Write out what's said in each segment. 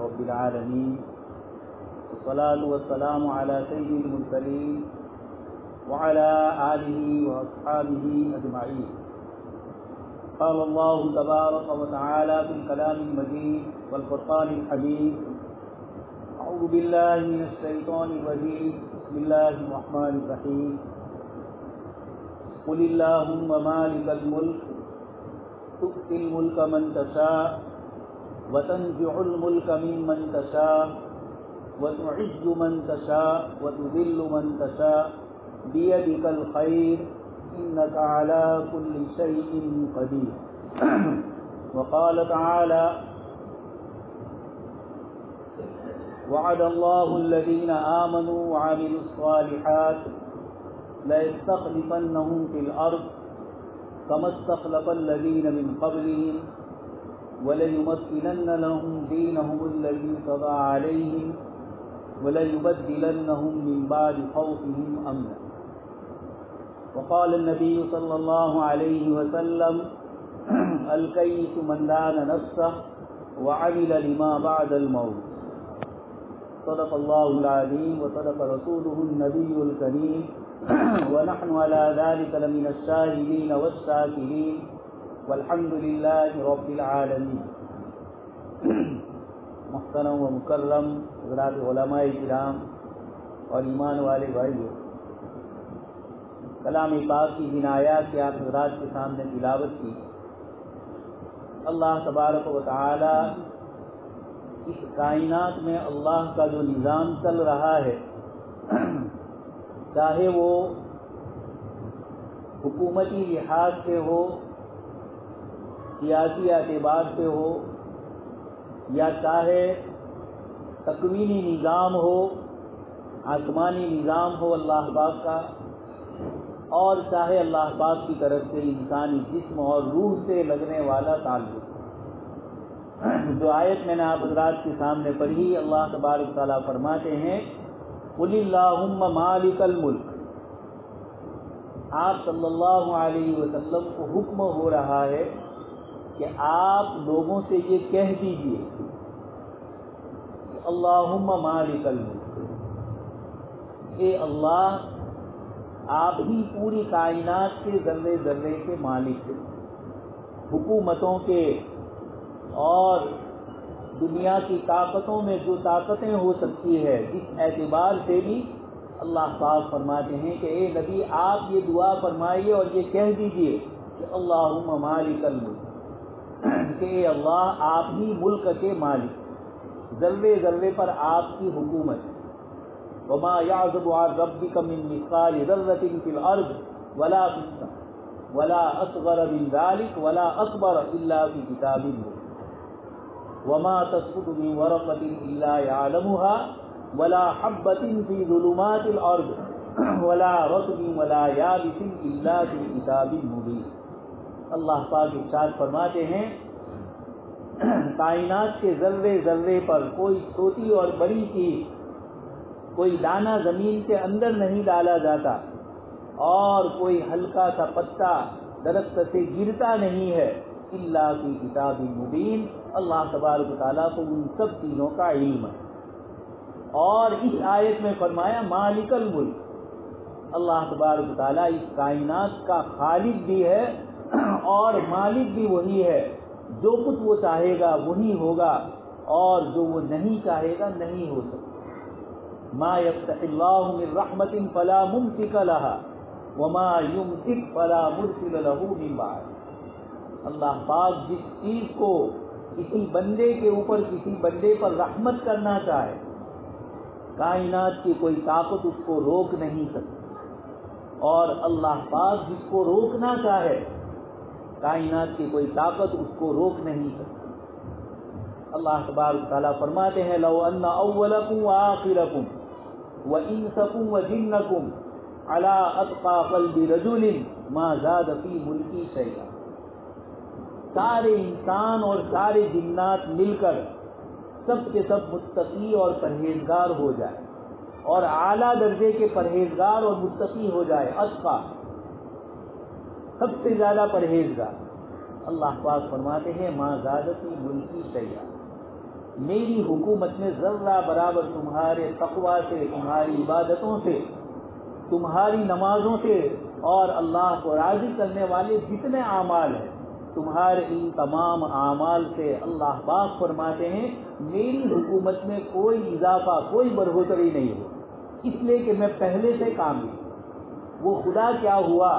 رب العالمين والصلاة والسلام على سيد المرسلين وعلى آله وأصحابه أجمعين. قال الله تبارك وتعالى في الكلام المجيد والفرقان الحميد: أعوذ بالله من الشيطان الرجيم، بسم الله الرحمن الرحيم. قل اللهم مالك الملك تؤتي الملك من تشاء وتنزع الملك ممن تشاء وتعز من تشاء وتذل من تشاء بيدك الخير إنك على كل شيء قدير. وقال تعالى: وعد الله الذين آمنوا وعملوا الصالحات ليستخلفنهم في الأرض كما استخلف الذين من قبلهم وَلَيُمَكِّنَنَّ لَهُمْ دِينَهُمُ الَّذِي ارْتَضَىٰ عَلَيْهِمْ وَلَيُبَدِّلَنَّهُم مِّن بَعْدِ خَوْفِهِمْ أَمْنًا. وقال النبي صلى الله عليه وسلم: الكيس من دان نفسه وعمل لما بعد الموت. صدق الله العظيم وصدق رسوله النبي الكريم ونحن على ذلك لمن الشاهدين والشاكرين والحمد للہ رب العالمین. محترم و مکرم حضرات علماء کرام اور ایمان والے بھائیو، کلام پاک کی جن آیات سے آپ حضرات کے سامنے تلاوت کی، اللہ تبارک و تعالی اس کائنات میں اللہ کا جو نظام چل رہا ہے، چاہے وہ حکومتی لحاظ سے ہو، سیاسی اعتبار سے ہو، یا چاہے تکوینی نظام ہو، آسمانی نظام ہو اللہ پاک کا، اور چاہے اللہ پاک کی طرف سے انسانی جسم اور روح سے لگنے والا تعلق. جو آیت میں نے آپ حضرات کے سامنے پڑھی، اللہ تبارک تعالیٰ فرماتے ہیں: قل اللہم مالک الملک. آپ صلی اللہ علیہ وسلم کو حکم ہو رہا ہے کہ آپ لوگوں سے یہ کہہ دیجئے کہ اللہم مالک الملک، اے اللہ آپ ہی پوری کائنات کے ذرے ذرے کے مالک ہیں، حکومتوں کے اور دنیا کی طاقتوں میں جو طاقتیں ہو سکتی ہے، اس اعتبار سے بھی اللہ پاک فرماتے ہیں کہ اے نبی آپ یہ دعا فرمائیے اور یہ کہہ دیجئے کہ اللہم مالک الملک، کہ اے اللہ آپ ہی ملک کے مالک، ذرے ذرے پر آپ کی حکومت. وما يعزب عن ربك من مثقال ذرة في الأرض ولا في السماء ولا أصغر من ذلك ولا أكبر إلا في كتاب مبين. وما تسقط من ورقة إلا يعلمها ولا حبة في ظلمات الأرض ولا رطب ولا يابس إلا في كتاب مبين. اللہ پاک ارشاد فرماتے ہیں کائنات کے ذرے ذرے پر کوئی چھوٹی اور بڑی چیز، کوئی دانہ زمین کے اندر نہیں ڈالا جاتا، اور کوئی ہلکا سا پتا درخت سے گرتا نہیں ہے الا فی کتاب مبین. اللہ تبارک و تعالیٰ کو ان سب چیزوں کا علم ہے. اور اس آیت میں فرمایا مالک الملک، اللہ تبارک و تعالیٰ اس کائنات کا خالق بھی ہے اور مالک بھی وہی ہے. جو کچھ وہ چاہے گا وہی ہوگا، اور جو وہ نہیں چاہے گا نہیں ہو سکتا. ما یفتح اللہ من رحمت فلا ممسک لها وما یمسک فلا مرسل له من بعد. اللہ پاک جس چیز کو کسی بندے کے اوپر کسی بندے پر رحمت کرنا چاہے، کائنات کی کوئی طاقت اس کو روک نہیں سکتی، اور اللہ پاک جس کو روکنا چاہے، کائنات کی کوئی طاقت اس کو روک نہیں سکتی. اللہ تبارک تعالیٰ فرماتے ہیں: لو ان اولکم وآخرکم وَإِنسَكُمْ وَجِنَّكُمْ عَلَىٰ أَتْقَىٰ قَلْبِ رَجُلٍ مَا زَادَ فِي مُلْكِي شَيْئًا۔ سارے انسان اور سارے جنات مل کر سب کے سب متقی اور پرہیزگار ہو جائے، اور اعلیٰ درجے کے پرہیزگار اور متقی ہو جائے، اتقیٰ سب سے زیادہ پرہیزگار، اللہ پاک فرماتے ہیں ما زاد فی ملکی شیئا، میری حکومت میں ذرہ برابر تمہارے تقویٰ سے، تمہاری عبادتوں سے، تمہاری نمازوں سے اور اللہ کو راضی کرنے والے جتنے اعمال ہیں، تمہارے ان تمام اعمال سے اللہ پاک فرماتے ہیں میری حکومت میں کوئی اضافہ، کوئی بڑھوتری نہیں ہو، اس لیے کہ میں پہلے سے کامل۔ وہ خدا کیا ہوا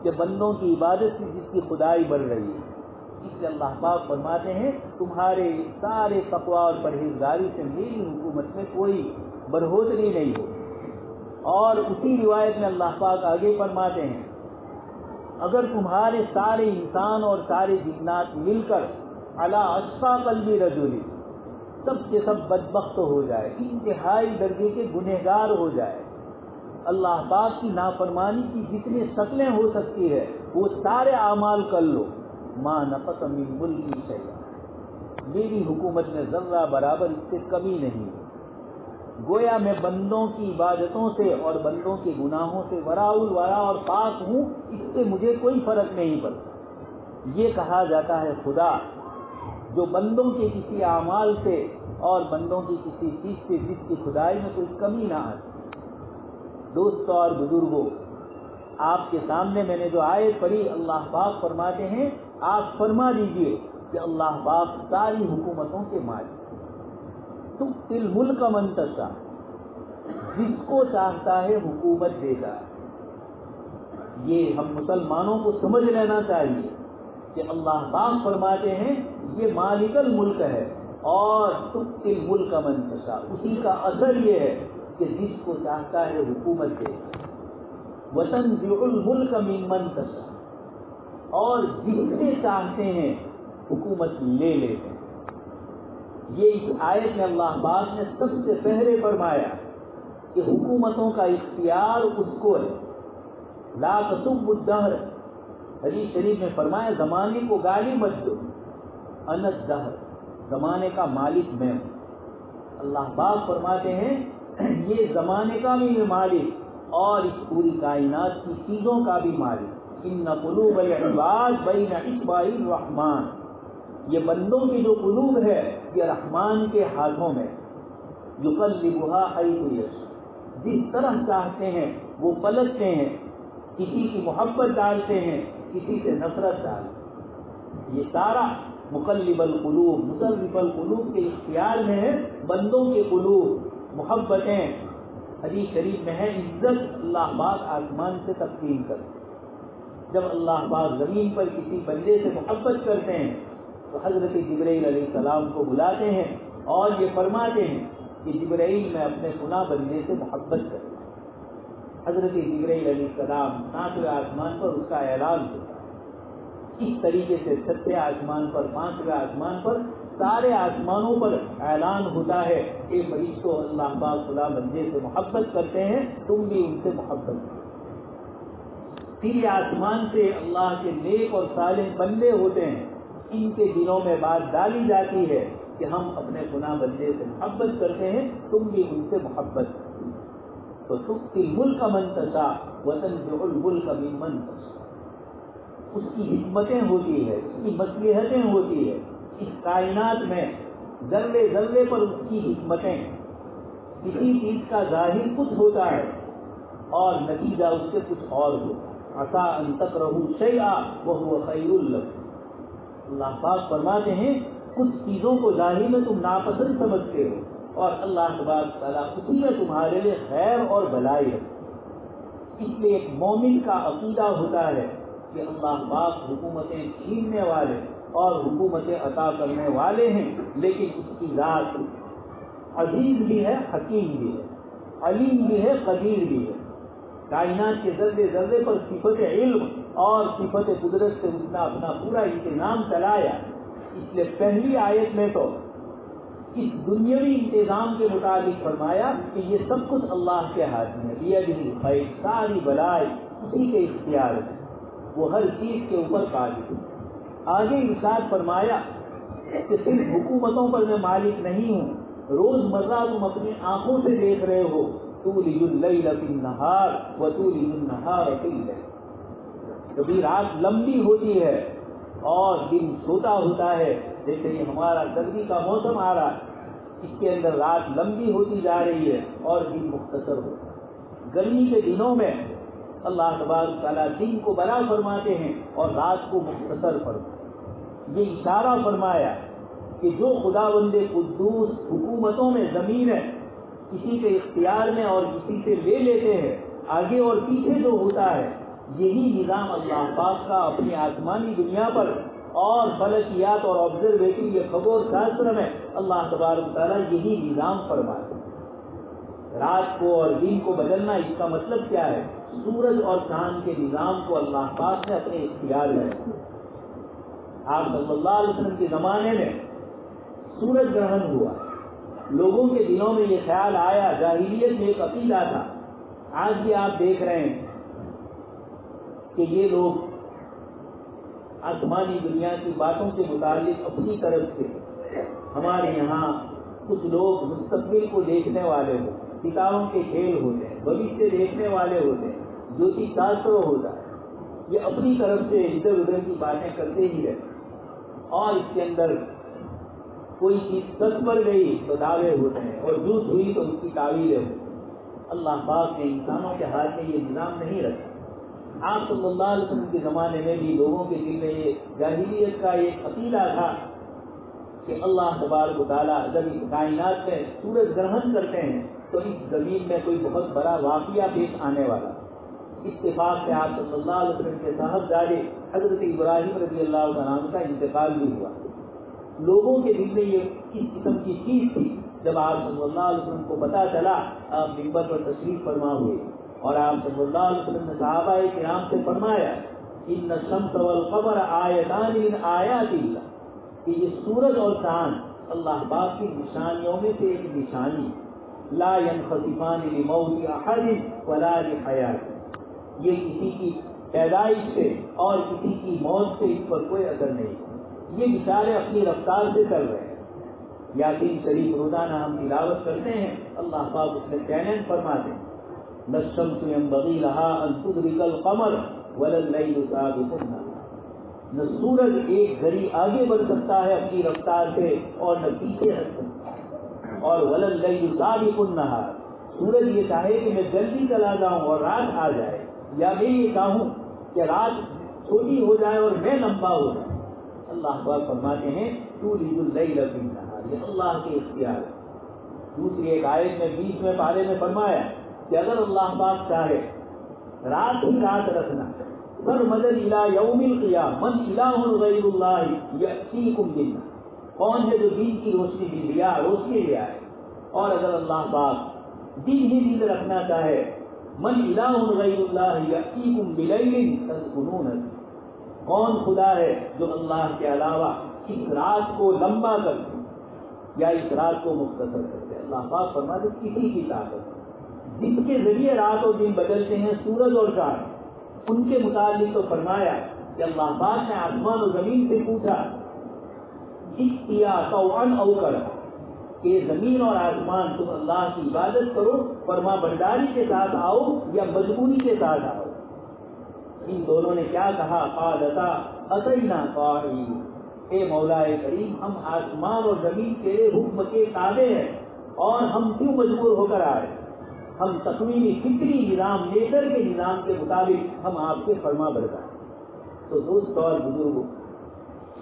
کہ بندوں کی عبادت سے جس کی خدائی بڑھ رہی ہے، اس لیے اللہ پاک فرماتے ہیں تمہارے سارے تقویٰ اور پرہیزگاری سے میری حکومت میں کوئی بڑھوتری نہیں ہو۔ اور اسی روایت میں اللہ پاک آگے فرماتے ہیں اگر تمہارے سارے انسان اور سارے جنات مل کر علی اشقیٰ قلب رجل سب کے سب بدبخت ہو جائے، انتہائی درجے کے گنہگار ہو جائے، اللہ پاک کی نافرمانی کی جتنی شکلیں ہو سکتی ہے وہ سارے اعمال کر لو، ما نقص من ملکی شیئا، میری حکومت میں ذرہ برابر اس سے کمی نہیں، گویا میں بندوں کی عبادتوں سے اور بندوں کے گناہوں سے وراء الورا اور پاک ہوں، اس سے مجھے کوئی فرق نہیں پڑتا۔ یہ کہا جاتا ہے خدا جو بندوں کے کسی اعمال سے اور بندوں کی کسی چیز سے جس کی خدائی میں کوئی کمی نہ آتی۔ دوستو اور بزرگوں، آپ کے سامنے میں نے جو آیت پڑھی، اللہ پاک فرماتے ہیں آپ فرما دیجئے کہ اللہ پاک ساری حکومتوں کے مالک، تؤتی الملک من تشاء، جس کو چاہتا ہے حکومت دیتا ہے۔ یہ ہم مسلمانوں کو سمجھ لینا چاہیے کہ اللہ پاک فرماتے ہیں یہ مالک الملک ہے، اور تؤتی الملک من تشاء، اسی کا اثر یہ ہے کہ جس کو چاہتا ہے حکومت دیتا ہے، وتنزع الملک ممن تشاء، اور جس سے چاہتے ہیں حکومت لے لیتے ہیں۔ یہ اس آیت میں اللہ پاک نے سب سے پہلے فرمایا کہ حکومتوں کا اختیار اس کو ہے، لا تسبوا الدہر، حدیث شریف میں فرمایا زمانے کو گالی مت دو، انا الدہر، زمانے کا مالک میں ہوں۔ اللہ پاک فرماتے ہیں یہ زمانے کا بھی مالک اور اس پوری کائنات کی چیزوں کا بھی مالک، ان قلوب العباد بین اصبع الرحمن، یہ بندوں کی جو قلوب ہے یہ رحمان کے ہاتھوں میں، یقلبها حیث یشاء، جس طرح چاہتے ہیں وہ پلٹتے ہیں، کسی کی محبت ڈالتے ہیں، کسی سے نفرت ڈالتے ہیں۔ یہ سارا مقلب القلوب، مصرف القلوب کے اختیار میں ہے، بندوں کے قلوب، محبتیں۔ حدیث شریف میں ہے عزت اللہ پاک آسمان سے تقسیم کرتے ہیں، جب اللہ پاک زمین پر کسی بندے سے محبت کرتے ہیں تو حضرت جبرائیل علیہ السلام کو بلاتے ہیں اور یہ فرماتے ہیں کہ جبرائیل میں اپنے فلاں بندے سے محبت کرتا ہوں۔ حضرت جبرائیل علیہ السلام 7ویں آسمان پر اس کا اعلان ہوتا ہے، اس طریقے سے 7ویں آسمان پر، 5ویں آسمان پر، سارے آسمانوں پر اعلان ہوتا ہے کہ فرشتوں اللہ پاک فلاں بندے سے محبت کرتے ہیں، تم بھی ان سے محبت کرو۔ پھر آسمان سے اللہ کے نیک اور صالح بندے ہوتے ہیں، ان کے دلوں میں بات ڈالی جاتی ہے کہ ہم اپنے فلاں بندے سے محبت کرتے ہیں، تم بھی ان سے محبت کرو۔ تو تؤتی الملک من تشاء وتنزع الملک ممن تشاء، اس کی حکمتیں ہوتی ہے، اس کی مصلحتیں ہوتی ہے، اس کائنات میں ذرے ذرے پر اس کی حکمتیں، کسی چیز کا ظاہر کچھ ہوتا ہے اور نتیجہ اس سے کچھ اور ہوتا ہے۔ عسیٰ ان تکرہوا شیئا وہو خیر لکم، اللہ پاک فرماتے ہیں کچھ چیزوں کو ظاہر میں تم ناپسند سمجھتے ہو اور اللہ تبارک تعالیٰ اسی میں تمہارے لیے خیر اور بھلائی ہے۔ اس لیے ایک مومن کا عقیدہ ہوتا ہے کہ اللہ پاک حکومتیں چھیننے والے اور حکومتیں عطا کرنے والے ہیں، لیکن اس کی ذات عزیز بھی ہے، حکیم بھی ہے، علیم بھی ہے، قدیر بھی ہے۔ کائنات کے ذرے ذرے پر صفت علم اور صفت قدرت سے اس نے اپنا پورا انتظام چلایا۔ اس لیے پہلی آیت میں تو اس دنیاوی انتظام کے مطابق فرمایا کہ یہ سب کچھ اللہ کے ہاتھ میں ہے، ساری بلائی اسی کے اختیار ہے، وہ ہر چیز کے اوپر قادر ہے۔ آگے ارشاد فرمایا کہ صرف حکومتوں پر میں مالک نہیں ہوں، روز مرہ تم اپنی آنکھوں سے دیکھ رہے ہو، تولج اللیل فی النہار وتولج النہار فی اللیل، کبھی رات لمبی ہوتی ہے اور دن چھوٹا ہوتا ہے، جیسے یہ ہمارا سردی کا موسم آ رہا ہے، اس کے اندر رات لمبی ہوتی جا رہی ہے اور دن مختصر ہوتا ہے۔ گرمی کے دنوں میں اللہ تبارک تعالیٰ دن کو بڑا فرماتے ہیں اور رات کو مختصر فرماتے ہیں۔ یہ اشارہ فرمایا کہ جو خداوند قدوس حکومتوں میں زمین ہے، کسی کے اختیار میں اور کسی سے لے لیتے ہیں، آگے اور پیچھے جو ہوتا ہے، یہی نظام اللہ پاک کا اپنی آسمانی دنیا پر اور فلکیات اور آبزرویٹری یہ خگور شاستر میں اللہ تبارک تعالیٰ یہی نظام فرماتے ہیں۔ رات کو اور دن کو بدلنا، اس کا مطلب کیا ہے؟ سورج اور چاند کے نظام کو اللہ پاک نے اپنے اختیار میں رکھا۔ آپ صلی اللہ علیہ وسلم کے زمانے میں سورج گرہن ہوا، لوگوں کے دلوں میں یہ خیال آیا، جاہلیت میں ایک عقیدہ تھا، آج بھی آپ دیکھ رہے ہیں کہ یہ لوگ آسمانی دنیا کی باتوں کے متعلق اپنی طرف سے، ہمارے یہاں کچھ لوگ مستقبل کو دیکھنے والے ہو، ستاروں کے کھیل ہوتے ہیں، بھوشیہ دیکھنے والے ہوتے ہیں، جوتش شاستر ہوتا ہے، یہ اپنی طرف سے ادھر ادھر کی باتیں کرتے ہی رہتے، اور اس کے اندر کوئی چیز سچ پر گئی تو دعوے ہوتے ہیں اور جھوٹ ہوئی تو اس کی تعویلیں ہوتی ہیں۔ اللہ پاک نے انسانوں کے ہاتھ میں یہ نظام نہیں رکھا۔ آپ صلی اللہ علیہ وسلم کے زمانے میں بھی لوگوں کے دل میں یہ جاہلیت کا ایک عقیدہ تھا کہ اللہ تبارک و تعالیٰ جب اس کائنات میں سورج گرہن کرتے ہیں تو اس زمین میں کوئی بہت بڑا واقعہ پیش آنے والا۔ اتفاق سے آپ صلی اللہ علیہ وسلم کے صاحبزادے حضرت ابراہیم رضی اللہ عنہ کا انتقال بھی ہوا۔ لوگوں کے دل میں یہ کس قسم کی چیز تھی؟ جب آپ صلی اللہ علیہ وسلم کو پتا چلا، آپ منبر پر تشریف فرما ہوئے اور آپ صلی اللہ علیہ وسلم نے صحابہ کرام سے فرمایا، ان الشمس والقمر آیتان من آیات اللہ، کہ یہ سورج اور چاند اللہ پاک کی نشانیوں میں سے ایک نشانی، لا ينخسفان لموت احد ولا لحیات، یہ کسی کی پیدائش سے اور کسی کی موت سے اس پر کوئی اثر نہیں، یہ بیچارے اپنی رفتار سے چل رہے ہیں۔ یاسین شریف روزانہ ہم تلاوت کرتے ہیں، اللہ پاک اس میں چیلنج فرماتے ہیں، لا الشمس ينبغي لها ان تدرك القمر ولا الليل سابق النهار، نہ سورج ایک گھڑی آگے بڑھ سکتا ہے اپنی رفتار سے اور نہ پیچھے ہٹ سکتا ہے، اور ولا الليل سابق النهار، سورج یہ چاہے کہ میں جلدی چلا جاؤں اور رات آ جائے، یا میں یہ چاہوں کہ رات چھوٹی ہو جائے اور میں لمبا ہو جائے، اللہ پاک فرماتے ہیں تولج اللیل فی النہار، یہ اللہ کے اختیار ہے۔ دوسری ایک آیت میں 20ویں پارے میں فرمایا کہ اگر اللہ پاک چاہے رات ہی رات رکھنا، سرمدد الی یوم القیامہ من الہ غیر اللہ یأتیکم بالنہار، کون ہے جو دین کی روشنی بھی لیا روشنی لے آئے، اور اگر اللہ پاک دن ہی دن رکھنا چاہے، من الہ غیر اللہ یأتیکم بلیل تسکنون فیہ، کون خدا ہے جو اللہ کے علاوہ اس رات کو لمبا کر دے یا اس رات کو مختصر کر دے؟ اللہ پاک فرماتے کسی کی طاقت، جن کے ذریعے رات اور دن بدلتے ہیں سورج اور چاند، ان کے متعلق تو فرمایا کہ اللہ پاک نے آسمان و زمین سے پوچھا طوعاً او کرہا، کہ زمین اور آسمان تم اللہ کی عبادت کرو، فرما برداری کے ساتھ آؤ یا مجبوری کے ساتھ آؤ؟ ان دونوں نے کیا کہا؟ قالتا اتینا طاعین، اے مولا کریم ہم آسمان اور زمین تیرے حکم کے تابع ہیں اور ہم کیوں مجبور ہو کر آئے، ہم تکوینی فطری نظام نیچر کے نظام کے مطابق ہم آپ کے فرما بردار۔ تو دوست اور بزرگوں،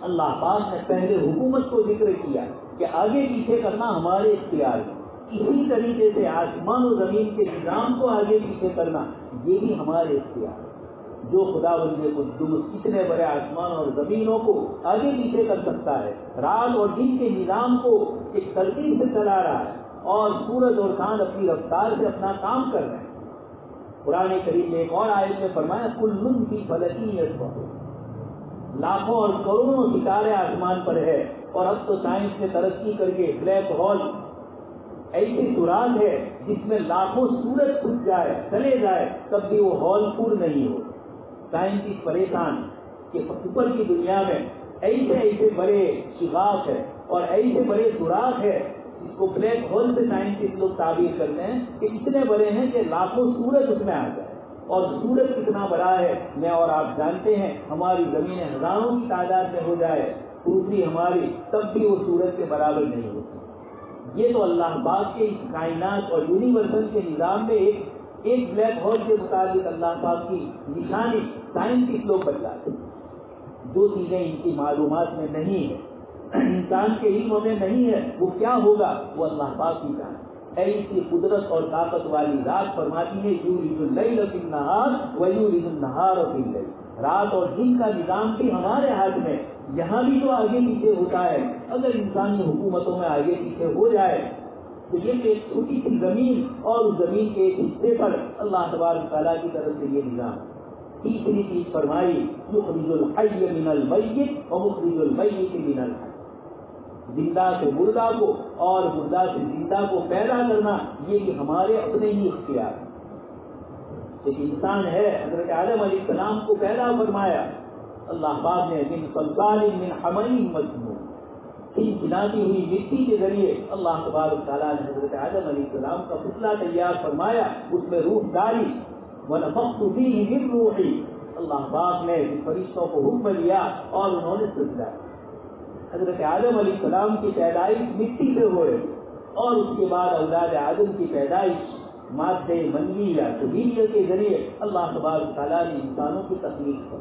اللہ پاک نے پہلے حکومت کو ذکر کیا کہ آگے پیچھے کرنا ہمارے اختیار میں، اسی طریقے سے آسمان و زمین کے نظام کو آگے پیچھے کرنا یہ بھی ہمارے اختیار ہے۔ جو خداوند قدوس اتنے بڑے آسمان اور زمینوں کو آگے پیچھے کر سکتا ہے، رات اور دن کے نظام کو ایک ترتیب سے چلا رہا ہے، اور سورج اور چاند اپنی رفتار سے اپنا کام کر رہے ہیں۔ قرآن کریم نے ایک اور آیت میں فرمایا کل فی فلک یسبحون، لاکھوں اور کروڑوں ستارے آسمان پر ہے، اور اب تو سائنس نے ترقی کر کے بلیک ہول ایسی سوراخ ہے جس میں لاکھوں سورج چھپ جائے چلے جائے تب بھی وہ ہال پور نہیں ہو۔ سائنسسٹ پریشان کہ اوپر کی دنیا میں ایسے ایسے بڑے شگاف ہے اور ایسے بڑے سوراخ ہے جس کو بلیک ہول سے سائنسسٹ لوگ تعبیر کرتے ہیں کہ اتنے بڑے ہیں کہ لاکھوں سورج اس میں آ جائے، اور سورج کتنا بڑا ہے میں اور آپ جانتے ہیں، ہماری زمین ہزاروں کی تعداد میں ہو جائے دوسری ہماری تب بھی وہ سورج کے برابر نہیں ہوتی۔ یہ تو اللہ پاک کے اس کائنات اور یونیورسل کے نظام میں ایک بلیک ہول کے مطابق اللہ پاک کی نشانی سائنسسٹ لوگ بتلاتے ہیں۔ جو چیزیں ان کی معلومات میں نہیں ہے، انسان کے علم میں نہیں ہے، وہ کیا ہوگا وہ اللہ پاک کی جانتا ہے۔ ایسی قدرت اور طاقت والی ذات فرماتی ہے یولج اللیل فی النہار ویولج النہار فی اللیل، رات اور دن کا نظام بھی ہمارے ہاتھ میں، یہاں بھی جو آگے پیچھے ہوتا ہے اگر انسانی حکومتوں میں آگے پیچھے ہو جائے تو یہ کہ ایک چھوٹی سی زمین اور اس زمین کے ایک حصے پر اللہ تبارک تعالیٰ کی طرف سے یہ نظام۔ تیسری چیز فرمائی یخرج الحی من المیت ومخرج المیت من الحی، زندہ سے مردہ کو اور مردہ سے زندہ کو پیدا کرنا یہ بھی ہمارے اپنے ہی اختیار ہے۔ ایک انسان ہے، حضرت آدم علیہ السلام کو پیدا فرمایا اللہ پاک نے من صلصال من حمأ مسنون، چنچناتی ہوئی مٹی کے ذریعے اللہ تبارک تعالیٰ نے حضرت آدم علیہ السلام کا پتلا تیار فرمایا، اس میں روح ڈالی، ونفخت فیہ من روحی، اللہ پاک نے فرشتوں کو حکم دیا اور انہوں نے سجدہ کیا۔ حضرت آدم علیہ السلام کی پیدائش مٹی سے ہوئے اور اس کے بعد اولاد آدم کی پیدائش مادہ منوی یا طبیعیت کے ذریعے اللہ تبارک تعالیٰ نے انسانوں کی تخلیق کی،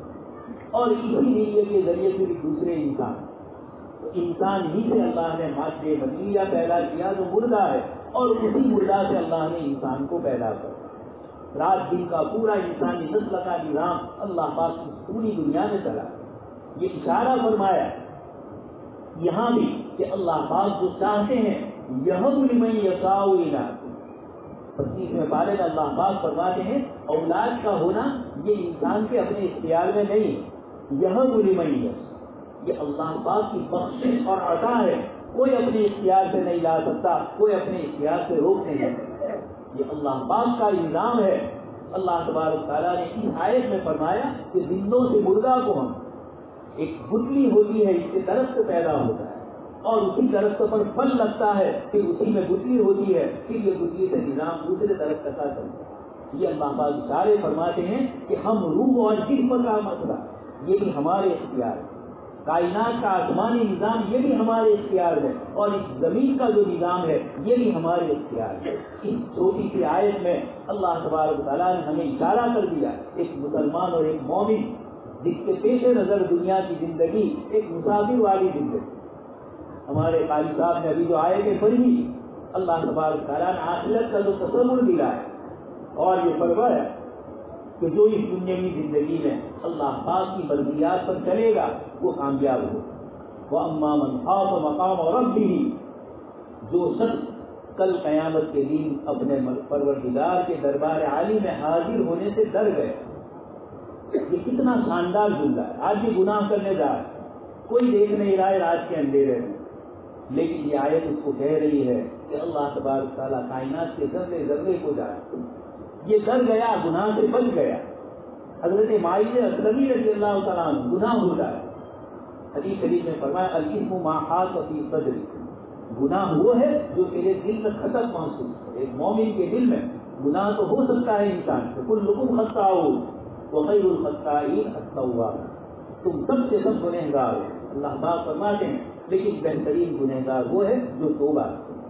اور اسی نیت کے ذریعے پھر دوسرے انسان ہی سے اللہ نے مادہ منویہ پیدا کیا جو مردہ ہے، اور اسی مردہ سے اللہ نے انسان کو پیدا کیا۔ رات دن کا پورا انسانی نسل کا نظام اللہ پاک کی پوری دنیا میں چلا۔ یہ اشارہ فرمایا یہاں بھی کہ اللہ پاک جو چاہتے ہیں یہب لمن یشاء اناثا، 25ویں پارے میں اللہ پاک فرماتے ہیں اولاد کا ہونا یہ انسان کے اپنے اختیار میں نہیں، یہب لمن یشاء یہ اللہ پاک کی بخشش اور عطا ہے، کوئی اپنے اختیار سے نہیں لا سکتا، کوئی اپنے اختیار سے روک نہیں سکتا، یہ اللہ پاک کا نظام ہے۔ اللہ تبارک تعالیٰ نے اس آیت میں فرمایا کہ زندوں سے مردہ کو ہم، ایک گٹلی ہوتی ہے اس سے درخت پیدا ہوتا ہے اور اسی درخت پر پھل لگتا ہے، پھر اسی میں گٹلی ہوتی ہے، پھر یہ گٹلی سے نظام دوسرے درخت کا چلتا ہے۔ یہ اللہ پاک اشارے فرماتے ہیں کہ ہم روح اور جسم کا مسئلہ یہ بھی ہمارے اختیار ہے، کائنات کا آسمانی نظام یہ بھی ہمارے اختیار ہے، اور اس زمین کا جو نظام ہے یہ بھی ہمارے اختیار ہے۔ اس چھوٹی سی آیت میں اللہ تبارک تعالیٰ نے ہمیں اشارہ کر دیا ایک مسلمان اور ایک مومن جس کے پیش نظر دنیا کی زندگی ایک مسافر والی زندگی۔ ہمارے قاری صاحب نے ابھی جو آیتیں پڑھی اللہ تبارک تعالیٰ نے آخرت کا جو تصور دلایا اور یہ فرمایا کہ جو اس دنیاوی زندگی میں اللہ پاک کی مرضیات پر چلے گا وہ کامیاب ہو۔ وَأَمَّا مَنْ خَافَ مَقَامَ رَبِّهِ، جو شخص کل قیامت کے دن اپنے پروردگار کے دربار عالی میں حاضر ہونے سے ڈر گئے۔ یہ کتنا شاندار جملہ ہے۔ آج بھی گناہ کرنے جا رہا ہے، کوئی دیکھ نہیں رہا ہے رات کے اندھیرے میں، لیکن یہ آیت اس کو کہہ رہی ہے کہ اللہ تبارک تعالیٰ کائنات کے ذرے ذرے کو جانتا ہے۔ یہ ڈر گیا، گناہ سے بچ گیا۔ حضرت مائز اسلمی رضی اللہ تعالیٰ عنہ گناہ ہو جائے، حدیث شریف میں فرمایا الاثم ما حاق فی صدری، گناہ وہ ہے جو تیرے دل میں خطر محسوس ہے۔ ایک مومن کے دل میں گناہ تو ہو سکتا ہے انسان سے، کلکم خطاؤون وخیر الخطائین التوابون، تم سب سے سب گنہگار ہو، اللہ پاک فرماتے ہیں، لیکن بہترین گنہگار وہ ہے جو توبہ کرے۔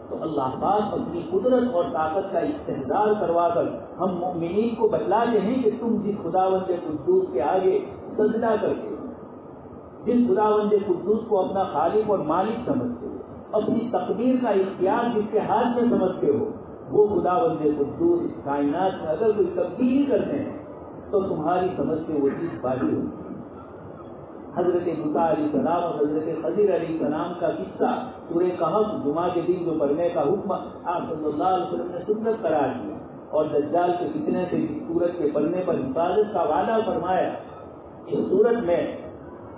تو اللہ پاک اپنی قدرت اور طاقت کا استحضار کروا کر ہم مومنین کو بتلاتے ہیں کہ تم جس خداوند قدوس کے آگے سجدہ کرتے ہو، جس خداوند قدوس کو اپنا خالق اور مالک سمجھتے ہو، اپنی تقدیر کا اختیار جس کے ہاتھ میں سمجھتے ہو، وہ خداوند قدوس اس کائنات میں اگر کوئی تبدیلی کرتے ہیں تو تمہاری سمجھ سے وہ چیز باقی ہوتی ہے۔ حضرت موسیٰ علیہ السلام اور حضرت خضر علیہ السلام کا قصہ سورہ کہف جمعہ کے دن جو پڑھنے کا حکم آپ صلی اللہ علیہ وسلم نے سنت قرار دیا اور دجال کے فتنے سے سورت کے پڑھنے پر حفاظت کا وعدہ فرمایا۔ اس صورت میں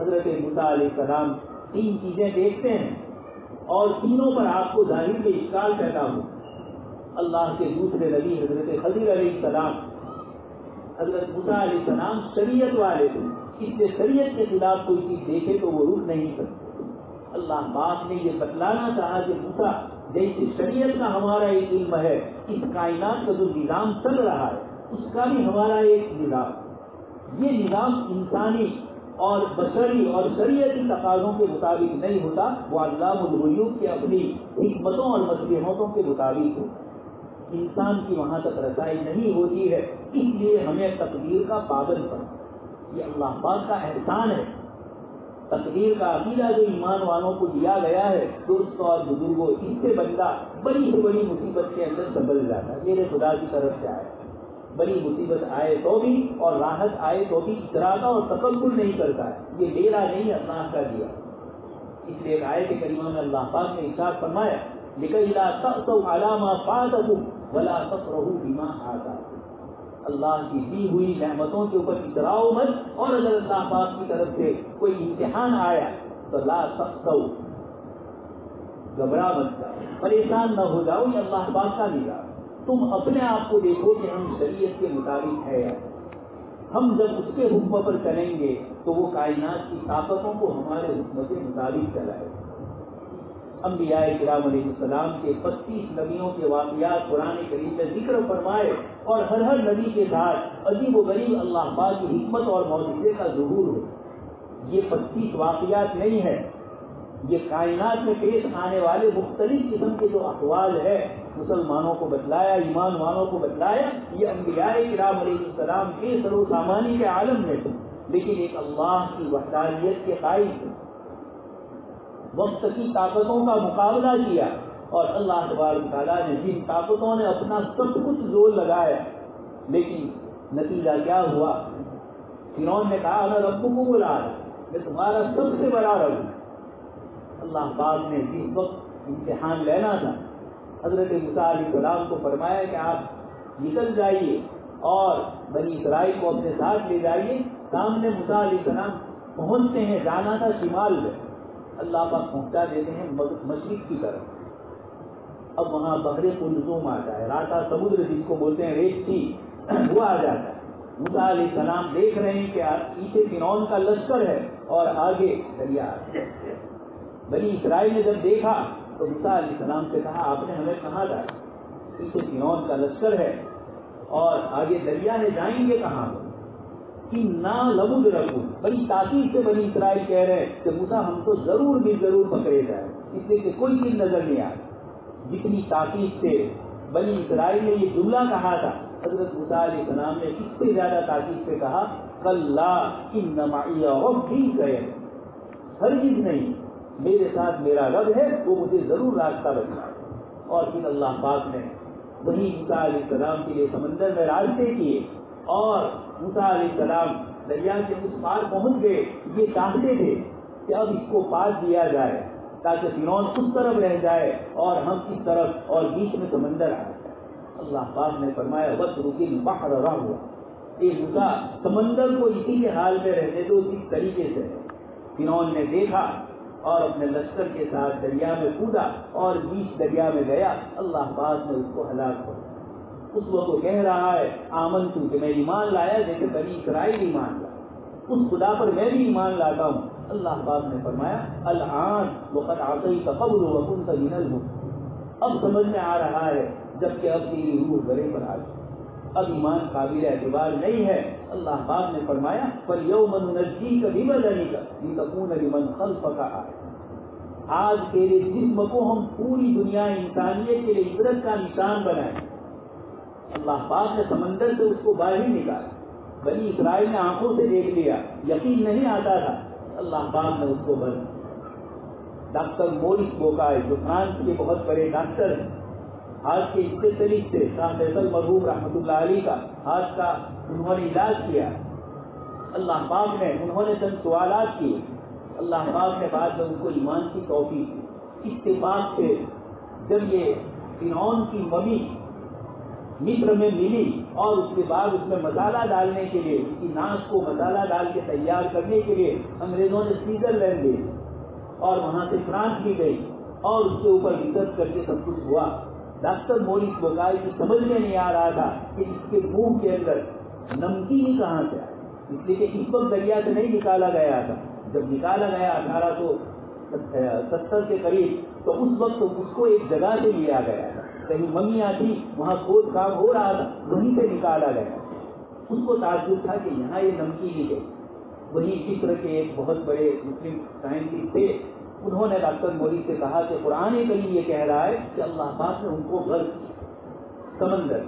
حضرت موسیٰ علیہ السلام 3 چیزیں دیکھتے ہیں اور تینوں پر آپ کو ظاہر میں اشکال پیدا ہو. اللہ کے دوسرے نبی حضرت خضر علیہ السلام، حضرت موسیٰ علیہ السلام شریعت والے تھے، اس لیے شریعت کے خلاف کوئی چیز دیکھے تو وہ رک نہیں سکتے. اللہ پاک نے یہ بتلانا چاہا کہ موسیٰ جیسے شریعت کا ہمارا ایک علم ہے، اس کائنات کا جو نظام چل رہا ہے اس کا بھی ہمارا ایک نظام، یہ نظام انسانی اور بشری اور شریعتی تقاضوں کے مطابق نہیں ہوتا، وہ علام الغیوب کی اپنی حکمتوں اور مصلحتوں کے مطابق ہوتا. انسان کی وہاں تک رسائی نہیں ہوتی ہے، اس لیے ہمیں تقدیر کا پابند کرنا، یہ اللہ پاک کا احسان ہے. تقدیر کا عقیدہ جو ایمان والوں کو دیا گیا ہے، دوستوں اور بزرگوں، اس سے بندہ بڑی سے بڑی مصیبت کے اندر سنبھل جاتا ہے. میرے خدا کی طرف سے آئے، بڑی مصیبت آئے تو بھی اور راحت آئے تو بھی اتراتا اور تکبر نہیں کرتا ہے، یہ میرا نہیں اللہ کا دیا. اس لیے ایک آیت کریمہ میں اللہ پاک نے ارشاد فرمایا لِكَيْ لَا تَأْسَوْا عَلَىٰ مَا فَاتَكُمْ وَلَا تَفْرَحُوا بِمَا آتَاكُمْ. اللہ کی دی ہوئی نعمتوں کے اوپر اتراؤ مت، اور اگر اللہ پاک کی طرف سے کوئی امتحان آیا تو لا تأسوا، گھبرا مت جاؤ، پریشان نہ ہو جاؤ، یہ اللہ پاک کا نظام. تم اپنے آپ کو دیکھو کہ ہم شریعت کے مطابق ہے، ہم جب اس کے حکم پر چلیں گے تو وہ کائنات کی طاقتوں کو ہمارے حکم کے مطابق چلائے. انبیاء کرام علیہ السلام کے 25 نبیوں کے واقعات قرآن کریم میں ذکر فرمائے، اور ہر نبی کے ساتھ عجیب و غریب اللہ پاک کی حکمت اور معجزے کا ظہور ہو. یہ 25 واقعات نہیں ہے، یہ کائنات میں پیش آنے والے مختلف قسم کے جو احوال ہے، مسلمانوں کو بتلایا، ایمان والوں کو بتلایا. یہ انبیاء کرام علیہ السلام کے سر و سامانی کے عالم میں تھے، لیکن ایک اللہ کی وحدانیت کے قائل تھے. وقت کی طاقتوں کا مقابلہ کیا، اور اللہ تبارک تعالیٰ نے جن طاقتوں نے اپنا سب کچھ زور لگایا، لیکن نتیجہ کیا ہوا؟ فرعون نے کہا انا ربکم الاعلی، میں تمہارا سب سے بڑا رب ہوں. اللہ پاک نے جس وقت امتحان لینا تھا، حضرت موسیٰ علیہ السلام کو فرمایا کہ آپ نکل جائیے اور بنی اسرائیل کو اپنے ساتھ لے جائیے. سامنے موسیٰ علیہ السلام پہنچتے ہیں، جانا تھا شمال میں، اللہ پاک پہنچا دیتے ہیں مشرق کی طرف. اب وہاں بحر کلثوم آتا ہے، راتا سمندر جس کو بولتے ہیں ریڈ سی، وہ آ جاتا ہے. موسیٰ علیہ السلام دیکھ رہے ہیں کہ پیچھے فرعون کا لشکر ہے اور آگے دریا ہے. بنی اسرائیل نے جب دیکھا تو موسیٰ علیہ السلام سے کہا آپ نے ہمیں کہا تھا پیچھے فرعون کا لشکر ہے اور آگے دریا ہے، جائیں گے کہاں؟ نہ لبود رکھو. بڑی تاکید سے بنی اسرائیل کہہ رہے ہیں کہ موسیٰ ہم تو ضرور بھی ضرور پکڑے جائے، اس لیے کہ کوئی چیز نظر نہیں آئی. جتنی تاکید سے بنی اسرائیل نے یہ جملہ کہا تھا، حضرت موسیٰ علیہ السلام نے اس سے زیادہ تاکید سے کہا کلا ان معی ربی سیہدین، ہرگز نہیں، میرے ساتھ میرا رب ہے، وہ مجھے ضرور راستہ بتائے. اور پھر اللہ پاک نے وہی موسیٰ علیہ السلام کے لیے سمندر میں راستے کیے، اور موسیٰ علیہ السلام دریا کے اس پار پہنچ گئے. یہ چاہتے تھے کہ اب اس کو پار دیا جائے تاکہ فرعون اس طرف رہ جائے اور ہم اس طرف، اور بیچ میں سمندر آ جائے. اللہ پاک نے فرمایا وَاتْرُكِ الْبَحْرَ رَهْوًا، اے موسیٰ سمندر کو اسی کے حال میں رہنے دو جس طریقے سے. فرعون نے دیکھا اور اپنے لشکر کے ساتھ دریا میں کودا اور بیچ دریا میں گیا. اللہ پاک نے اس کو ہلاک کر دیا. اس وقت وہ کہہ رہا ہے آمنت کہ میں ایمان لایا جیسے بنی اسرائیل ایمان لایا، اس خدا پر میں بھی ایمان لاتا ہوں. اللہ پاک نے فرمایا الآن وقد عصیت قبل وکنت من المفسدین، اب سمجھ میں آ رہا ہے جبکہ اب تیری روح گلے پر آ گئی، اب ایمان قابل اعتبار نہیں ہے. اللہ پاک نے فرمایا فَالْيَوْمَ نُنَجِّيكَ بِبَدَنِكَ لِتَكُونَ لِمَنْ خَلْفَكَ آیَةً، آج تیرے جسم کو ہم پوری دنیا انسانیت کے لیے عبرت کا نشان بنائیں. اللہ پاک نے سمندر سے اس کو باہر نکالا. بنی اسرائیل نے آنکھوں سے دیکھ لیا، یقین نہیں آتا تھا. اللہ پاک نے اس کو بند. ڈاکٹر مورس بوکائے جو فرانس کے بہت بڑے ڈاکٹر ہیں، ہاتھ کے اسپیشلسٹ سے شاہ فیصل مرحوم رحمۃ اللہ علیہ کا ہاتھ کا انہوں نے علاج کیا. اللہ پاک نے انہوں نے چند سوالات کیے، اللہ پاک نے بعد میں ان کو ایمان کی توفیق دی. اتفاق سے جب یہ فرعون کی ممی مصر میں ملی اور اس کے بعد اس میں مسالہ ڈالنے کے لیے، اس کی ناش کو مسالہ ڈال کے تیار کرنے کے لیے انگریزوں نے سوئٹزرلینڈ دی اور وہاں سے فرانس بھی گئی اور اس کے اوپر ریسرچ کر کے سب کچھ ہوا۔ ڈاکٹر مورس بوکائی کی سمجھ میں نہیں آ رہا تھا کہ اس کے منہ کے اندر نمکین کہاں سے آئے، اس لیے کہ اس وقت دریا سے نہیں نکالا گیا تھا۔ جب نکالا گیا 1870 کے قریب تو اس وقت اس کو ایک جگہ سے لیا گیا تھا، کہیں ممیاں تھی وہاں کھود کام ہو رہا تھا، وہیں سے نکالا گیا۔ اس کو تعجب تھا کہ یہاں یہ نمکین گئی۔ وہی فکر کے ایک بہت بڑے مسلم سائنٹسٹ تھے، انہوں نے ڈاکٹر مورس سے کہا کہ قرآن کریم یہ کہہ رہا ہے کہ اللہ پاک نے ان کو غرق کیا سمندر۔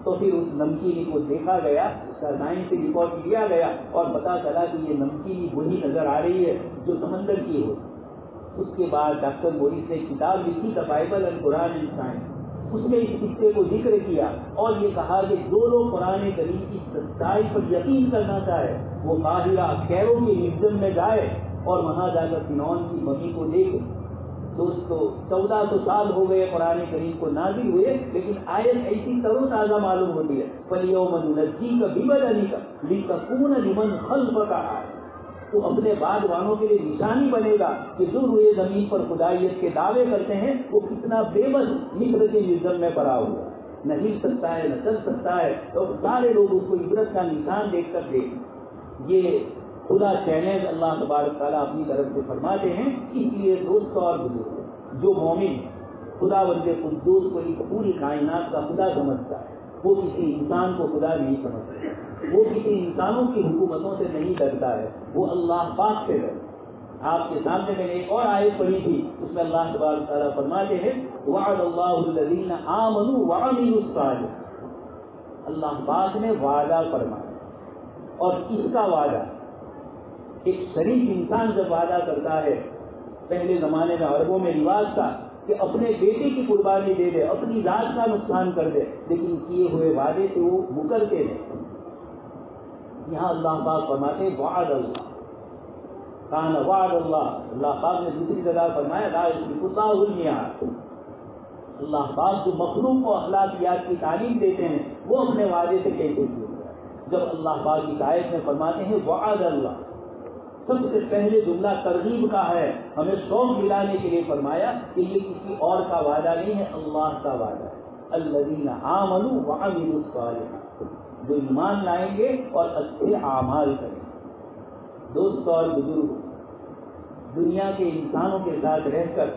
تو پھر اس نمکینی کو دیکھا گیا، اس کا سائنس سے ریپورٹ لیا گیا اور پتا چلا کہ یہ نمکینی وہی نظر آ رہی ہے جو سمندر کی ہو۔ اس کے بعد ڈاکٹر مورس نے کتاب لکھی the Bible and Quran in science, اس میں اس قصے کو ذکر کیا اور یہ کہا کہ جو لوگ قرآن کریم کی سچائی پر یقین کرنا چاہے وہ قاہرہ کیرو کے میوزیم میں جائے اور وہاں جا کر فرعون کی ممی کو دیکھے۔ دوستو 1400 سال ہو گئے قرآن کریم کو نازل ہوئے، لیکن آیت ایسی تر و تازہ معلوم ہوتی ہے، فَالْيَوْمَ نُنَجِّيكَ بِبَدَنِكَ لِتَكُونَ لِمَنْ خَلْفَكَ آیَةً۔ تو اپنے بعد والوں کے لیے نشانی بنے گا کہ جو روئے زمین پر خدائیت کے دعوے کرتے ہیں وہ کتنا بے بس مصر کے میوزیم میں پڑا ہوا، نہ ہل سکتا ہے نہ چل سکتا ہے، تو سارے لوگ اس کو عبرت کا نشان دیکھ کر دیکھ۔ یہ خدا چیلنج اللہ تبارک تعالیٰ اپنی طرف سے فرماتے ہیں۔ اس لیے دوستوں اور بزرگوں، جو مومن خدا بند قدوس کو ایک پوری کائنات کا خدا سمجھتا ہے، وہ کسی انسان کو خدا نہیں سمجھتا، وہ کسی انسانوں کی حکومتوں سے نہیں ڈرتا ہے، وہ اللہ پاک سے ڈرتا۔ آپ کے سامنے میں نے ایک اور آیت پڑھی تھی، اس میں اللہ تبارک تعالیٰ فرماتے ہیں وعد اللہ الذین آمنوا وعملوا الصالحات۔ اللہ پاک نے وعدہ فرمایا، اور کس کا وعدہ؟ ایک شریف انسان جب وعدہ کرتا ہے، پہلے زمانے میں عربوں میں رواج تھا کہ اپنے بیٹے کی قربانی دے دے، اپنی ذات کا نقصان کر دے، لیکن کیے ہوئے وعدے سے وہ مکرتے نہیں۔ یہاں اللہ پاک فرماتے وعد اللہ کان وعد اللہ۔ اللہ پاک نے دوسری جگہ فرمایا لا یخلف اللہ المیعاد۔ اللہ پاک جو مخلوق کو اخلاقیات کی تعلیم دیتے ہیں وہ اپنے وعدے سے کیسے کیے؟ جب اللہ پاک کی آیت میں فرماتے ہیں وعد اللہ، سب سے پہلے جملہ ترغیب کا ہے، ہمیں شوق دلانے کے لیے فرمایا کہ یہ کسی اور کا وعدہ نہیں ہے، اللہ کا وعدہ ہے۔ الذین آمنوا وعملوا الصالحات، جو ایمان لائیں گے اور اچھے اعمال کریں گے۔ دوستو اور بزرگ، دنیا کے انسانوں کے ساتھ رہ کر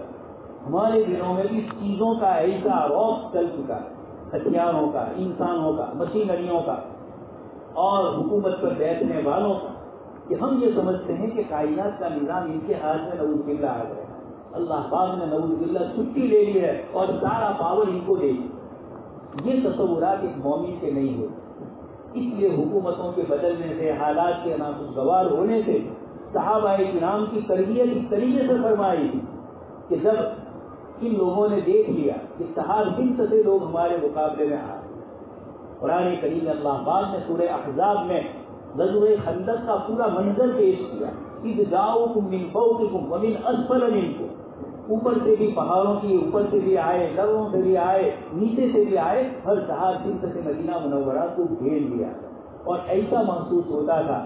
ہمارے دنوں میں بھی چیزوں کا ایسا رعب چل چکا ہے، ہتھیاروں کا، انسانوں کا، مشینریوں کا اور حکومت پر بیٹھنے والوں کا، کہ ہم یہ سمجھتے ہیں کہ کائنات کا نظام ان کے ہاتھ میں نعوذ باللہ آ گیا۔ اللہ پاک نے نعوذ باللہ چھٹی لے لی ہے اور سارا پاور ان کو دے دی۔ یہ تصورات ایک مومن کے نہیں ہوتے۔ اس لیے حکومتوں کے بدلنے سے، حالات کے ناخوشگوار ہونے سے صحابہ کرام کی تربیت اس طریقے سے فرمائی کہ جب ان لوگوں نے دیکھ لیا کہ 4 سے لوگ ہمارے مقابلے میں آئے، قرآن کریم میں اللہ پاک نے سورہ احزاب میں غزوہ خندق کا پورا منظر پیش کیا، اذ جاؤکم من فوقکم ومن اسفل منکم، اوپر سے بھی پہاڑوں کی اوپر سے بھی آئے، دروں سے بھی آئے، نیچے سے بھی آئے، ہر 4 سے مدینہ منورہ کو گھیر لیا اور ایسا محسوس ہوتا تھا۔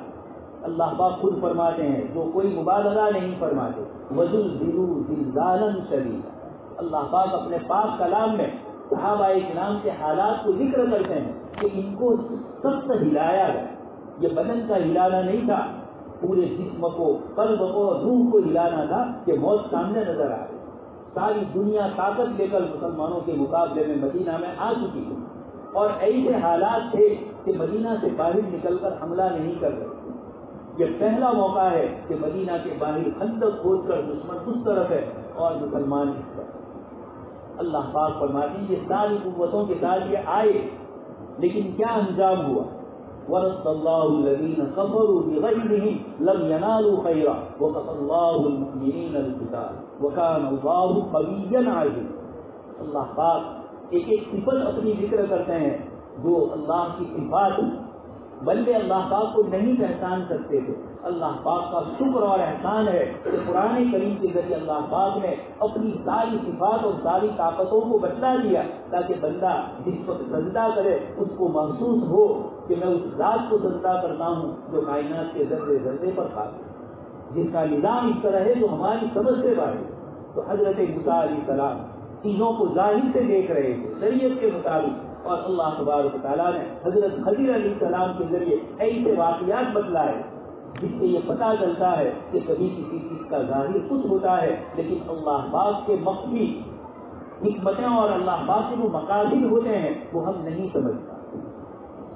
اللہ پاک خود فرماتے ہیں، جو کوئی مبالغہ نہیں فرماتے، وَزُلْزِلُوا زِلْزَالًا شَدِيدًا۔ اللہ پاک اپنے پاک کلام میں صحابہ کرام کے حالات کو ذکر کرتے ہیں کہ ان کو سخت ہلایا گیا۔ یہ بدن کا ہلانا نہیں تھا، پورے جسم کو، قلب کو، روح کو ہلانا تھا کہ موت سامنے نظر آ رہی۔ ساری دنیا طاقت لے کر مسلمانوں کے مقابلے میں مدینہ میں آ چکی ہے اور ایسے حالات تھے کہ مدینہ سے باہر نکل کر حملہ نہیں کر رہے۔ یہ پہلا موقع ہے کہ مدینہ کے باہر خندق کھود کر دشمن اس طرف ہے اور مسلمان اس طرف۔ اللہ پاک فرماتے ہیں یہ ساری قوتوں کے ساتھ یہ آئے، لیکن کیا انجام ہوا؟ وَرَدَّ اللَّهُ الَّذِينَ كَفَرُوا بِغَيْظِهِمْ لَمْ يَنَالُوا خَيْرًا وَكَفَى اللَّهُ الْمُؤْمِنِينَ الْقِتَالَ وَكَانَ اللَّهُ قَوِيًّا عَزِيزًا۔ اللہ پاک ایک ایک صفت اپنی ذکر کرتے ہیں جو اللہ کی صفات بندے اللہ پاک کو نہیں پہچان سکتے تھے. اللہ پاک کا شکر اور احسان ہے کہ قرآن کریم کے ذریعے اللہ پاک نے اپنی ساری صفات اور ساری طاقتوں کو بتلا دیا تاکہ بندہ جس وقت سجدہ کرے اس کو محسوس ہو کہ میں اس ذات کو سجدہ کرتا ہوں جو کائنات کے ذرے ذرے پر قائم ہے, جس کا نظام اس طرح ہے جو ہماری سمجھ سے باہر ہے. تو حضرت موسیٰ علیہ السلام چیزوں کو ظاہر سے دیکھ رہے تھے شریعت کے مطابق, اور اللہ تبارک و تعالیٰ نے حضرت خضر علیہ السلام کے ذریعے ایسے واقعات بتلائے جس سے یہ پتہ چلتا ہے کہ کبھی کسی چیز کا ظاہر کچھ ہوتا ہے لیکن اللہ پاک کے مخفی حکمتیں اور اللہ پاک کے جو مقاصد ہوتے ہیں وہ ہم نہیں سمجھ پاتے.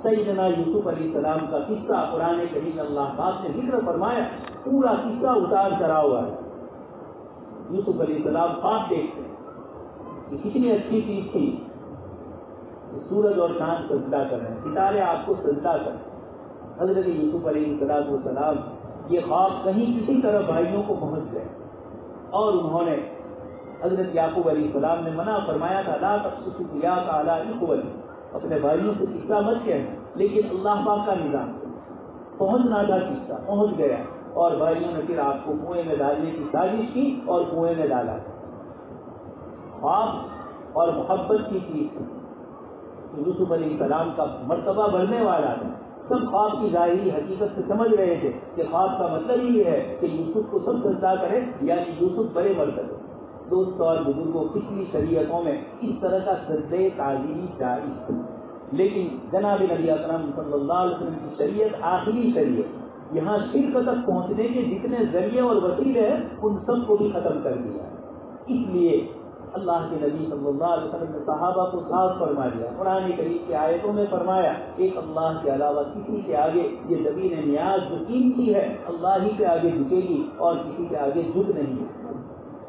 سیدنا یوسف علیہ السلام کا قصہ قرآن کریم اللہ پاک نے ذکر فرمایا, پورا قصہ اتار چڑھا ہوا ہے. یوسف علیہ السلام خواب دیکھتے ہیں کہ کتنی اچھی چیز تھی, سورج اور چاند سجدہ کر رہے ہیں, ستارے آپ کو سجدہ کر رہے ہیں. حضرت یوسف علیہ السلام یہ خواب کہیں کسی طرح بھائیوں کو پہنچ گئے اور انہوں نے حضرت یعقوب علیہ السلام نے منع فرمایا تھا لا تقصصوا الرؤيا علی اخوتکم, اپنے بھائیوں سے قصہ مت کہنا, لیکن اللہ پاک کا نظام پہنچنا تھا, قصہ پہنچ گیا اور بھائیوں نے پھر آپ کو کنویں میں ڈالنے کی سازش کی اور کنویں میں ڈالا. خواب اور محبت کی چیز یوسف علیہ السلام کا مرتبہ بڑھنے والا تھا. سب خواب کی ظاہری حقیقت سے سمجھ رہے تھے کہ خواب کا مطلب یہ ہے کہ یوسف کو سب سجدہ کرے, یعنی یوسف بڑے مرتبے. دوست اور بزرگوں پچھلی شریعتوں میں اس طرح کا سجدے تعظیمی جائز, لیکن جناب نبی اکرم صلی اللہ علیہ وسلم کی شریعت آخری شریعت, یہاں شرک تک پہنچنے کے جتنے ذریعے اور وسیلے ہیں ان سب کو بھی ختم کر دیا. اس لیے اللہ کے نبی صلی اللہ علیہ وسلم نے صحابہ کو صاف فرما دیا, قرآن کریم کی آیتوں میں فرمایا ایک اللہ کے علاوہ کسی کے آگے یہ زمین نیاز جو قیمتی ہے اللہ ہی کے آگے جھکے گی اور کسی کے آگے جھک نہیں ہے,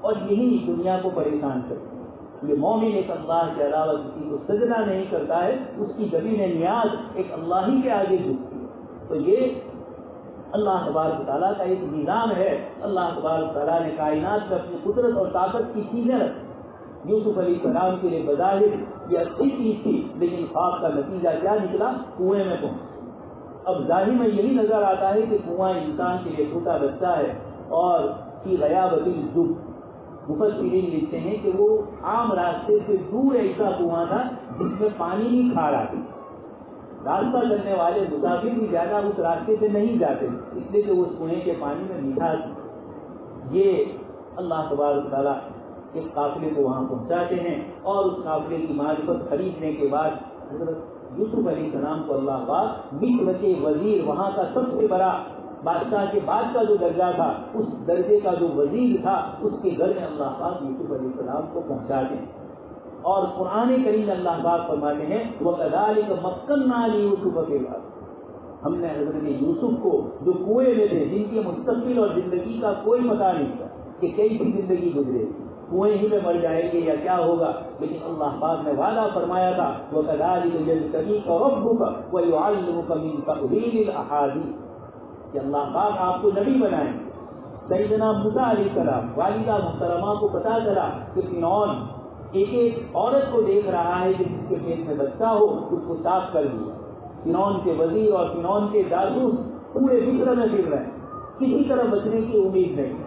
اور یہی دنیا کو پریشان کرتی ہے. یہ مومن ایک اللہ کے علاوہ کسی کو سجدہ نہیں کرتا ہے, اس کی زمین نیاز ایک اللہ ہی کے آگے جھکتی ہے. تو یہ اللہ تبارک تعالیٰ کا ایک نظام ہے. اللہ تبارک تعالیٰ نے کائنات میں اپنی قدرت اور طاقت کی چیزیں رکھی. یوسف علیہ السلام کے لیے بظاہر یہ اچھی چیز تھی, لیکن خواب کا نتیجہ کیا نکلا, کنویں میں پہنچ. اب ظاہر میں یہی نظر آتا ہے کہ کنواں انسان کے لیے چھوٹا بچہ ہے, اور کی غیابت الجب, مفسرین لکھتے ہیں کہ وہ عام راستے سے دور ایسا کنواں تھا جس میں پانی نہیں کھارا تھا. راستہ کرنے والے مسافر بھی زیادہ اس راستے سے نہیں جاتے, اس لیے کہ اس کنویں کے پانی میں مٹھاس تھی. یہ اللہ تبارک تعالیٰ ایک قافلے کو وہاں پہنچاتے ہیں, اور اس قافلے کی معرفت خریدنے کے بعد حضرت یوسف علیہ السلام کو اللہ پاک مصر کے وزیر, وہاں کا سب سے بڑا بادشاہ کے بعد کا جو درجہ تھا اس درجے کا جو وزیر تھا اس کے گھر میں اللہ پاک یوسف علیہ السلام کو پہنچاتے ہیں. اور قرآن کریم اللہ پاک فرماتے ہیں وَكَذَلِكَ مَكَّنَّا لِيُوسُفَ فِي الْأَرْضِ, ہم نے حضرت یوسف کو جو کنویں میں تھے, جن کے مستقبل اور زندگی کا کوئی پتہ نہیں تھا کہ کیسی زندگی گزرے, کنویں ہی میں مر جائیں گے یا کیا ہوگا, لیکن اللہ پاک نے وعدہ فرمایا تھا وَكَذَلِكَ يَجْتَبِيكَ رَبُّكَ وَيُعَلِّمُكَ مِن تَأْوِيلِ الْأَحَادِيثِ, کہ اللہ پاک آپ کو نبی بنائیں. سیدنا موسیٰ علیہ السلام والدہ محترمہ کو پتہ چلا کہ فرعون ایک ایک عورت کو دیکھ رہا ہے جس کے پیٹ میں بچہ ہو, اس کو صاف کر دیا. فرعون کے وزیر اور فرعون کے جاسوس پورے مصر میں پھر رہے ہیں, کسی طرح بچنے کی امید نہیں.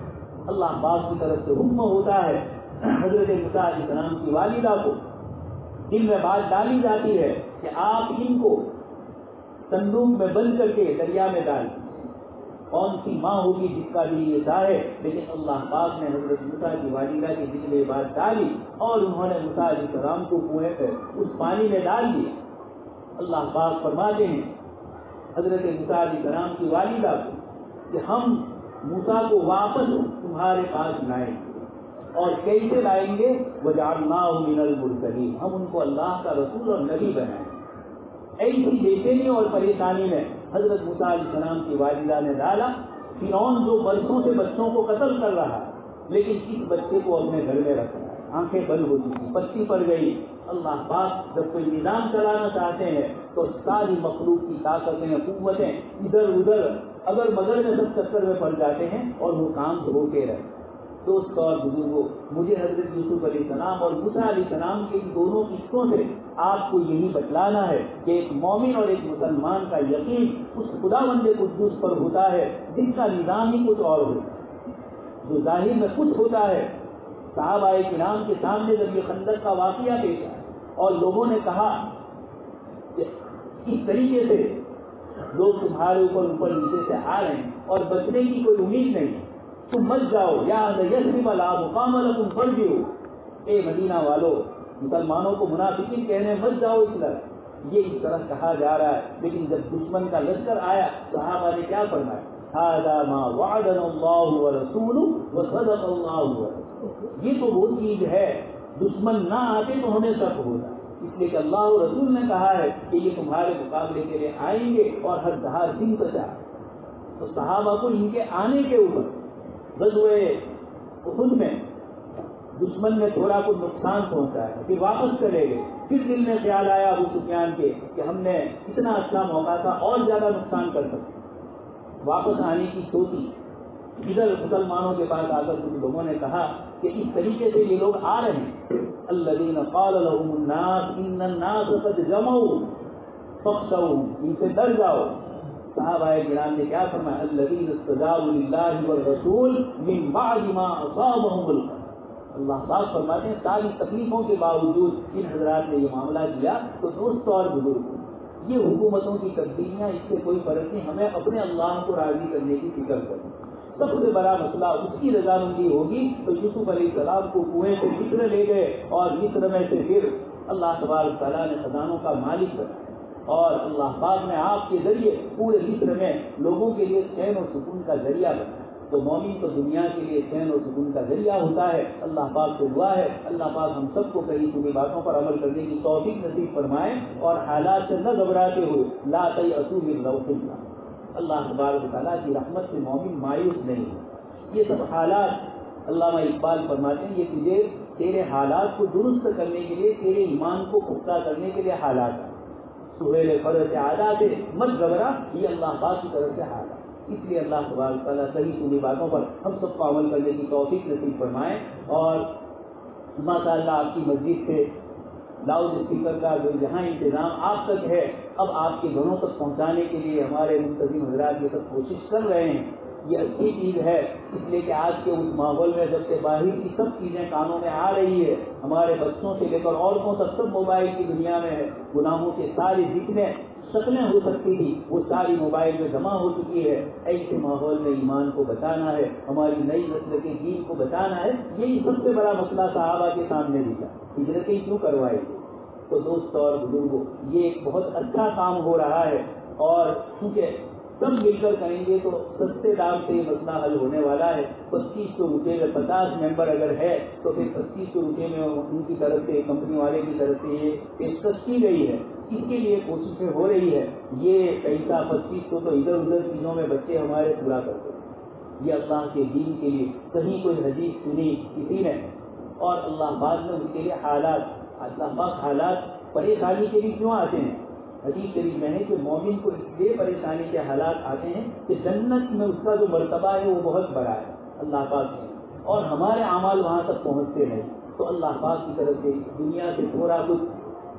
اللہ پاک کی طرف سے حکم ہوتا ہے حضرت موسیٰ علیہ السلام کی والدہ کو, دل میں بات ڈالی جاتی ہے کہ آپ ان کو صندوق میں بند کر کے دریا میں ڈال. کون سی ماں ہوگی جس کا دل یہ چاہے, لیکن اللہ پاک نے حضرت موسیٰ کی والدہ کے دل میں بات ڈالی اور انہوں نے موسیٰ علیہ السلام کو کنویں پہ اس پانی میں ڈال دیا. اللہ پاک فرماتے ہیں حضرت موسیٰ علیہ السلام کی والدہ کو کہ ہم موسیٰ کو واپس تمہارے پاس لائیں گے, اور کیسے لائیں گے, وَجَعَلْنَاهُ مِنَ الْمُرْسَلِينَ, ہم ان کو اللہ کا رسول اور نبی بنائیں. ایسی بے چینی اور پریشانی میں حضرت موسیٰ علیہ السلام کی والدہ نے ڈالا. فرعون جو برسوں سے بچوں کو قتل کر رہا لیکن اس بچے کو اپنے گھر میں رکھ رہا ہے, آنکھیں بند ہو چکی, پٹی پڑ گئی. اللہ پاک جب کوئی نظام چلانا چاہتے ہیں تو ساری مخلوق کی طاقتیں قوتیں ادھر ادھر اگر مگر میں سب چکر میں پڑ جاتے ہیں اور وہ کام روکے رہے. دوست اور بزرگوں، مجھے حضرت یوسف علیہ السلام اور موسیٰ علیہ السلام کے ان دونوں قصوں سے آپ کو یہی بتلانا ہے کہ ایک مومن اور ایک مسلمان کا یقین اس خداوند قدوس پر ہوتا ہے جن کا نظام ہی کچھ اور ہوتا ہے، جو ظاہر میں کچھ ہوتا ہے۔ صحابہ کرام کے سامنے جب یہ خندق کا واقعہ پیش آیا اور لوگوں نے کہا کہ اس طریقے سے لوگ تمہارے اوپر نیچے سے آ رہے ہیں اور بچنے کی کوئی امید نہیں، تم مت جاؤ، یا یثرب لا مقام لکم فارجعوا، اے مدینہ والو، مسلمانوں کو منافقین کہنے مت جاؤ اس طرح، یہ اس طرح کہا جا رہا ہے۔ لیکن جب دشمن کا لشکر آیا صحابہ نے کیا فرمایا؟ ھذا ما وعدنا اللہ ورسولہ وصدق اللہ ورسولہ، یہ تو وہ چیز ہے دشمن نہ آتے تو ہمیں شک ہوتا، اس لیے کہ اللہ اور رسول نے کہا ہے کہ یہ تمہارے مقابلے کے لیے آئیں گے اور ہر دہار دن بچا۔ تو صحابہ کو ان کے آنے کے اوپر غزوہ احد میں دشمن نے تھوڑا کچھ نقصان پہنچایا، پھر واپس چلے گئے، پھر دل میں خیال آیا ابو سفیان کے کہ ہم نے اتنا اچھا موقع تھا اور زیادہ نقصان کر سکتے، واپس آنے کی سوچی۔ ادھر مسلمانوں کے پاس آ کر کچھ لوگوں نے کہا کہ اس طریقے سے یہ لوگ آ رہے ہیں، الذین قال لهم الناس ان الناس قد جمعوا فاخشوهم، ان سے ڈر جاؤ۔ صحابہ کرام نے کیا فرمایا؟ الذین استجابوا للہ والرسول من بعد ما اصابهم القرح، اللہ پاک فرماتے ہیں ساری تکلیفوں کے باوجود ان حضرات نے یہ معاملہ کیا۔ تو دوست اور بزرگ، یہ حکومتوں کی تبدیلیاں، اس سے کوئی فرق نہیں، ہمیں اپنے اللہ کو راضی کرنے کی فکر کرنی۔ سب سے بڑا مسئلہ اس کی رضامندی ہوگی۔ تو یوسف علیہ السلام کو کنویں سے مصر لے گئے اور مصر میں سے پھر اللہ تبارک تعالیٰ نے خزانوں کا مالک بنایا اور اللہ پاک نے آپ کے ذریعے پورے مصر میں لوگوں کے لیے چین و سکون کا ذریعہ بنایا۔ تو مومن تو دنیا کے لیے چین و سکون کا ذریعہ ہوتا ہے۔ اللہ پاک سے دعا ہے اللہ پاک ہم سب کو کئی سنی باتوں پر عمل کرنے کی توفیق نصیب فرمائے اور حالات سے نہ گھبراتے ہوئے لا تیأسوا من روح اللہ، اللہ تبارک و تعالیٰ کی رحمت سے مومن مایوس نہیں ہے۔ یہ سب حالات علامہ اقبال فرماتے ہیں یہ تجھے تیرے حالات کو درست کرنے کے لیے، تیرے ایمان کو پختہ کرنے کے لیے حالات ہیں۔ سہیل فرض عادات مت گھبرا، یہ اللہ پاک کی طرف سے حالات۔ اس لیے اللہ تبارک و تعالیٰ صحیح سنی باتوں پر ہم سب کو عمل کرنے کی توفیق نصیب فرمائے۔ اور ماشاء اللہ آپ کی مسجد سے لاؤڈ اسپیکر کا جو جہاں انتظام آپ تک ہے، اب آپ کے گھروں تک پہنچانے کے لیے ہمارے منتظم حضرات یہ سب کوشش کر رہے ہیں، یہ اچھی چیز ہے۔ اس لیے کہ آج کے اس ماحول میں جب سے باہر کی سب چیزیں کانوں میں آ رہی ہے، ہمارے بچوں سے لے کر عورتوں تک سب موبائل کی دنیا میں ہے، گناہوں کے ساری جتنے شکلیں ہو سکتی تھی وہ ساری موبائل میں جمع ہو چکی ہے۔ ایسے ماحول میں ایمان کو بچانا ہے، ہماری نئی نسل کے دین کو بچانا ہے، یہی سب سے بڑا مسئلہ صحابہ کے سامنے دکھا، ہجرتیں کیوں کروائی گئی۔ تو دوست اور بزرگوں، یہ ایک بہت اچھا کام ہو رہا ہے اور کیونکہ سب مل کر کریں گے تو سستے دام سے یہ مسئلہ حل ہونے والا ہے۔ 2500 روپے میں 50 ممبر اگر ہے تو پھر 2500 روپے میں ان کی طرف سے کمپنی والے کی طرف سے یہ پیشکش کی گئی ہے، اس کے لیے کوششیں ہو رہی ہے۔ یہ پیسہ 2500 تو ادھر ادھر چیزوں میں بچے ہمارے پورا کرتے ہیں، یہ اللہ کے دین کے لیے کہیں کوئی حدیث سنی کسی نے اور اللہ پاک نے اس کے لیے حالات، اللہ پاک حالات پریشانی کے لیے کیوں آتے ہیں؟ حدیث شریف میں ہے کہ مومن کو اس لیے پریشانی کے حالات آتے ہیں کہ جنت میں اس کا جو مرتبہ ہے وہ بہت بڑا ہے اللہ پاک سے، اور ہمارے اعمال وہاں تک پہنچتے نہیں۔ تو اللہ پاک کی طرف سے دنیا سے تھوڑا کچھ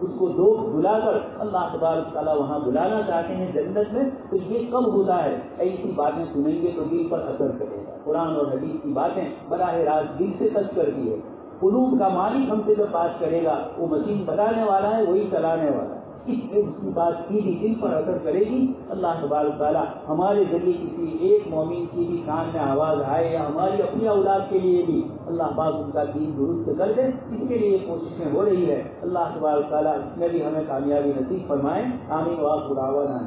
اس کو دو بلا کر اللہ تبارک تعالیٰ وہاں بلانا چاہتے ہیں جنت میں۔ تو یہ کب ہوتا ہے؟ ایسی باتیں سنیں گے تو دل پر اثر کرے گا۔ قرآن اور حدیث کی باتیں براہ راست دل سے ٹچ کرتی ہے۔ قلوب کا مالک ہم سے جب بات کرے گا، وہ مشین بنانے والا ہے وہی چلانے والا ہے، اس لیے اس کی بات سیدھی دل پر اثر کرے گی۔ اللہ تبارک تعالیٰ ہمارے ذریعے کسی ایک مومن کی بھی کان میں آواز آئے یا ہماری اپنی اولاد کے لیے بھی اللہ پاک ان کا دین درست کر دے، اس کے لیے کوششیں ہو رہی ہے۔ اللہ تبارک تعالیٰ اس میں بھی ہمیں کامیابی نصیب فرمائے۔ آمین وآخر دعوانا۔